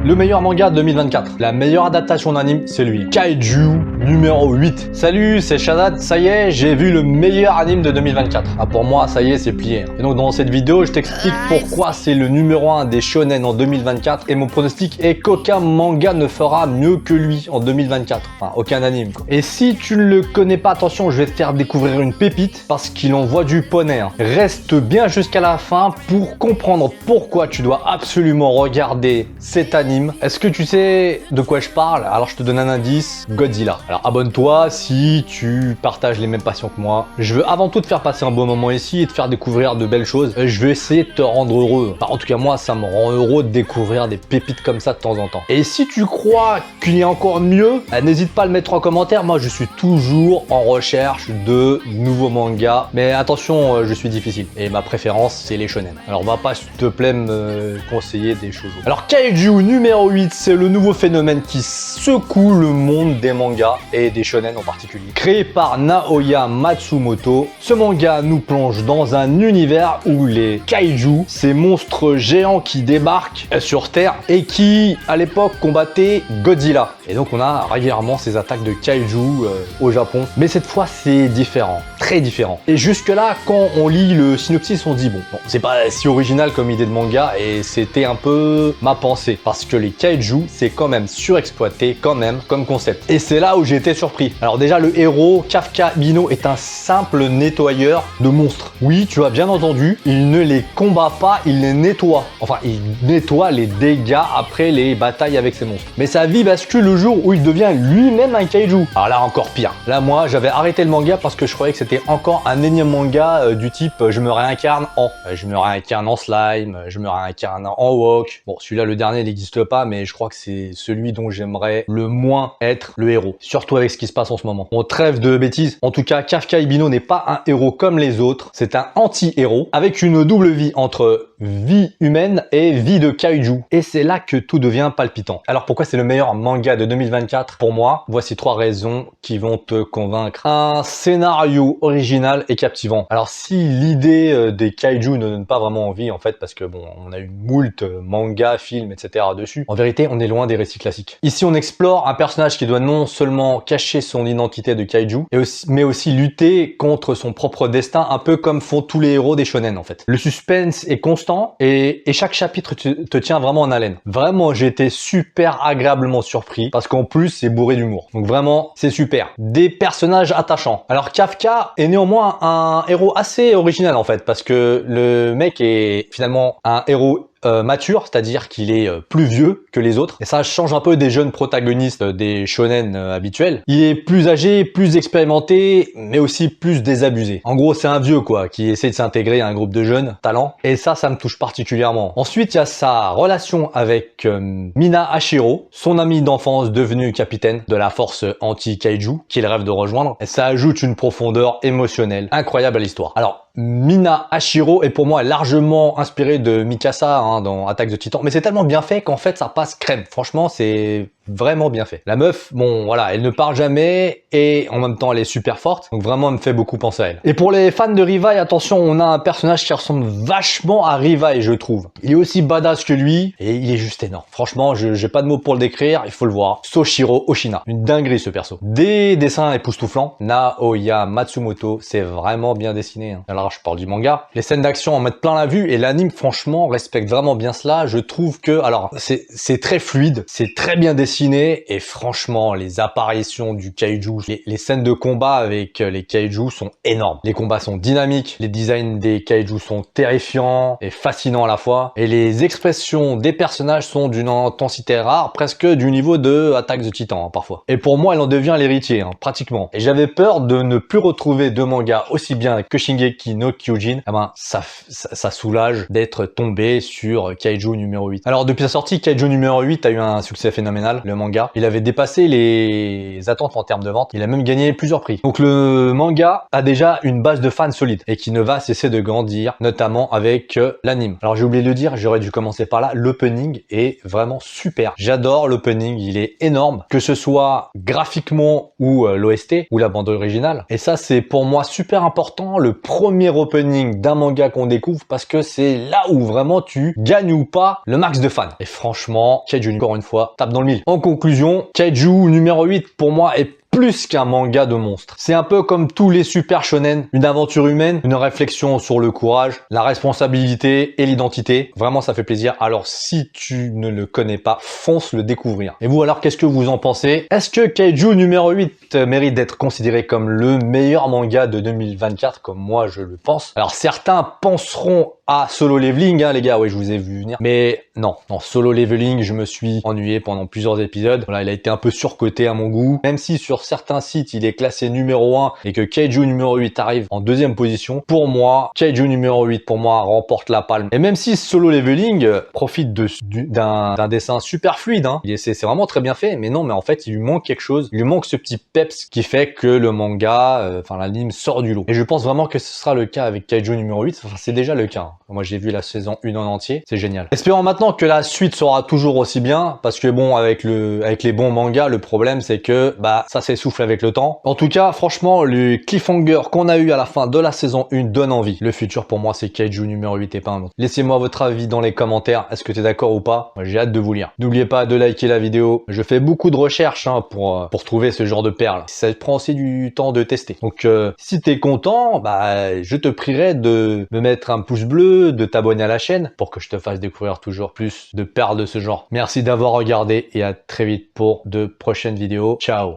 Le meilleur manga 2024. La meilleure adaptation d'anime, c'est lui. Kaiju numéro 8. Salut, c'est Shadad. Ça y est, j'ai vu le meilleur anime de 2024. Ah, pour moi, ça y est, c'est plié. Et donc, dans cette vidéo, je t'explique pourquoi c'est le numéro 1 des shonen en 2024. Et mon pronostic est qu'aucun manga ne fera mieux que lui en 2024. Enfin, aucun anime, quoi. Et si tu ne le connais pas, attention, je vais te faire découvrir une pépite parce qu'il envoie du poney. Reste bien jusqu'à la fin pour comprendre pourquoi tu dois absolument regarder cet anime. Est-ce que tu sais de quoi je parle? Alors je te donne un indice, Godzilla. Alors abonne-toi si tu partages les mêmes passions que moi. Je veux avant tout te faire passer un bon moment ici et te faire découvrir de belles choses. Je vais essayer de te rendre heureux. Enfin, en tout cas moi ça me rend heureux de découvrir des pépites comme ça de temps en temps. Et si tu crois qu'il y a encore mieux, n'hésite pas à le mettre en commentaire. Moi je suis toujours en recherche de nouveaux mangas. Mais attention, je suis difficile. Et ma préférence c'est les shonen. Alors va pas s'il te plaît me conseiller des choses. Alors Kaiju numéro 8, c'est le nouveau phénomène qui secoue le monde des mangas et des shonen en particulier. Créé par Naoya Matsumoto, ce manga nous plonge dans un univers où les kaiju, ces monstres géants qui débarquent sur Terre et qui, à l'époque, combattaient Godzilla. Et donc on a régulièrement ces attaques de kaiju au Japon. Mais cette fois, c'est différent, très différent. Et jusque-là, quand on lit le synopsis, on dit bon, c'est pas si original comme idée de manga et c'était un peu ma pensée. Parce que les kaiju, c'est quand même surexploité quand même comme concept. Et c'est là où j'ai été surpris. Alors déjà, le héros, Kafka Bino, est un simple nettoyeur de monstres. Oui, tu as bien entendu, il ne les combat pas, il les nettoie. Enfin, il nettoie les dégâts après les batailles avec ces monstres. Mais sa vie bascule le jour où il devient lui-même un kaiju. Alors là, encore pire. Là, moi, j'avais arrêté le manga parce que je croyais que c'était encore un énième manga du type je me réincarne en... je me réincarne en slime, je me réincarne en wok. Bon, celui-là, le dernier, il n'existe pas, mais je crois que c'est celui dont j'aimerais le moins être le héros. Surtout avec ce qui se passe en ce moment. On trêve de bêtises. En tout cas, Kafka Ibino n'est pas un héros comme les autres. C'est un anti-héros avec une double vie entre vie humaine et vie de kaiju. Et c'est là que tout devient palpitant. Alors pourquoi c'est le meilleur manga de 2024 pour moi? Voici 3 raisons qui vont te convaincre. Un scénario original et captivant. Alors si l'idée des kaiju ne donne pas vraiment envie en fait parce que bon, on a eu moult mangas, films, etc. dessus. En vérité, on est loin des récits classiques. Ici, on explore un personnage qui doit non seulement cacher son identité de kaiju, mais aussi lutter contre son propre destin, un peu comme font tous les héros des shonen en fait. Le suspense est constant et chaque chapitre te tient vraiment en haleine. Vraiment, j'ai été super agréablement surpris parce qu'en plus, c'est bourré d'humour. Donc vraiment, c'est super. Des personnages attachants. Alors Kafka est néanmoins un héros assez original en fait parce que le mec est finalement un héros mature, c'est-à-dire qu'il est plus vieux que les autres. Et ça change un peu des jeunes protagonistes des shonen habituels. Il est plus âgé, plus expérimenté, mais aussi plus désabusé. En gros, c'est un vieux quoi, qui essaie de s'intégrer à un groupe de jeunes talents. Et ça me touche particulièrement. Ensuite, il y a sa relation avec Mina Hashiro, son amie d'enfance devenue capitaine de la force anti-kaiju, qu'il rêve de rejoindre. Et ça ajoute une profondeur émotionnelle incroyable à l'histoire. Alors, Mina Hashiro est pour moi largement inspirée de Mikasa dans Attaque de Titan, mais c'est tellement bien fait qu'en fait ça passe crème. Franchement, c'est vraiment bien fait. La meuf, bon voilà, elle ne parle jamais et en même temps elle est super forte, donc vraiment elle me fait beaucoup penser à elle. Et pour les fans de Rivai, attention, on a un personnage qui ressemble vachement à Rivai, je trouve. Il est aussi badass que lui et il est juste énorme. Franchement, j'ai pas de mots pour le décrire, il faut le voir. Soshiro Oshina, une dinguerie ce perso. Des dessins époustouflants. Naoya Matsumoto, c'est vraiment bien dessiné. Alors je parle du manga. Les scènes d'action en mettent plein la vue et l'anime franchement respecte vraiment bien cela. Je trouve que, alors c'est très fluide, c'est très bien dessiné et franchement les apparitions du kaiju, les scènes de combat avec les kaiju sont énormes. Les combats sont dynamiques, les designs des kaiju sont terrifiants et fascinants à la fois et les expressions des personnages sont d'une intensité rare, presque du niveau de Attaque de Titan parfois. Et pour moi elle en devient l'héritier pratiquement. Et j'avais peur de ne plus retrouver de manga aussi bien que Shingeki no Kyojin. Eh ben ça soulage d'être tombé sur Kaiju numéro 8. Alors depuis sa sortie, Kaiju numéro 8 a eu un succès phénoménal. le manga. Il avait dépassé les attentes en termes de vente. Il a même gagné plusieurs prix. Donc le manga a déjà une base de fans solide et qui ne va cesser de grandir, notamment avec l'anime. Alors j'ai oublié de le dire, j'aurais dû commencer par là. L'opening est vraiment super. J'adore l'opening, il est énorme, que ce soit graphiquement ou l'OST ou la bande originale. Et ça c'est pour moi super important, le premier opening d'un manga qu'on découvre, parce que c'est là où vraiment tu gagnes ou pas le max de fans. Et franchement, Kaiju, encore une fois, tape dans le mille. En conclusion, Kaiju numéro 8 pour moi est plus qu'un manga de monstres. C'est un peu comme tous les super shonen, une aventure humaine, une réflexion sur le courage, la responsabilité et l'identité. Vraiment, ça fait plaisir. Alors, si tu ne le connais pas, fonce le découvrir. Et vous, alors, qu'est-ce que vous en pensez? Est-ce que Kaiju numéro 8 mérite d'être considéré comme le meilleur manga de 2024, comme moi je le pense? Alors, certains penseront à Solo Leveling, hein, les gars, oui, je vous ai vu venir. Mais non, Solo Leveling, je me suis ennuyé pendant plusieurs épisodes. Voilà, il a été un peu surcoté à mon goût. Même si sur certains sites, il est classé numéro 1 et que Kaiju numéro 8 arrive en deuxième position, pour moi, Kaiju numéro 8, pour moi, remporte la palme. Et même si Solo Leveling profite d'un dessin super fluide, hein, c'est vraiment très bien fait, mais non, mais en fait, il lui manque quelque chose. Il lui manque ce petit peps qui fait que le manga, l'anime sort du lot. Et je pense vraiment que ce sera le cas avec Kaiju numéro 8. Enfin, c'est déjà le cas, hein. Moi, j'ai vu la saison 1 en entier. C'est génial. Espérons maintenant que la suite sera toujours aussi bien, parce que bon, avec les bons mangas, le problème, c'est que, ça s'essouffle avec le temps. En tout cas, franchement, le cliffhanger qu'on a eu à la fin de la saison 1 donne envie. Le futur, pour moi, c'est Kaiju numéro 8 et pas un autre. Laissez-moi votre avis dans les commentaires. Est-ce que tu es d'accord ou pas? Moi, j'ai hâte de vous lire. N'oubliez pas de liker la vidéo. Je fais beaucoup de recherches, hein, pour trouver ce genre de perles. Ça prend aussi du temps de tester. Donc, si tu es content, je te prierai de me mettre un pouce bleu, de t'abonner à la chaîne pour que je te fasse découvrir toujours plus de perles de ce genre. Merci d'avoir regardé et à très vite pour de prochaines vidéos. Ciao!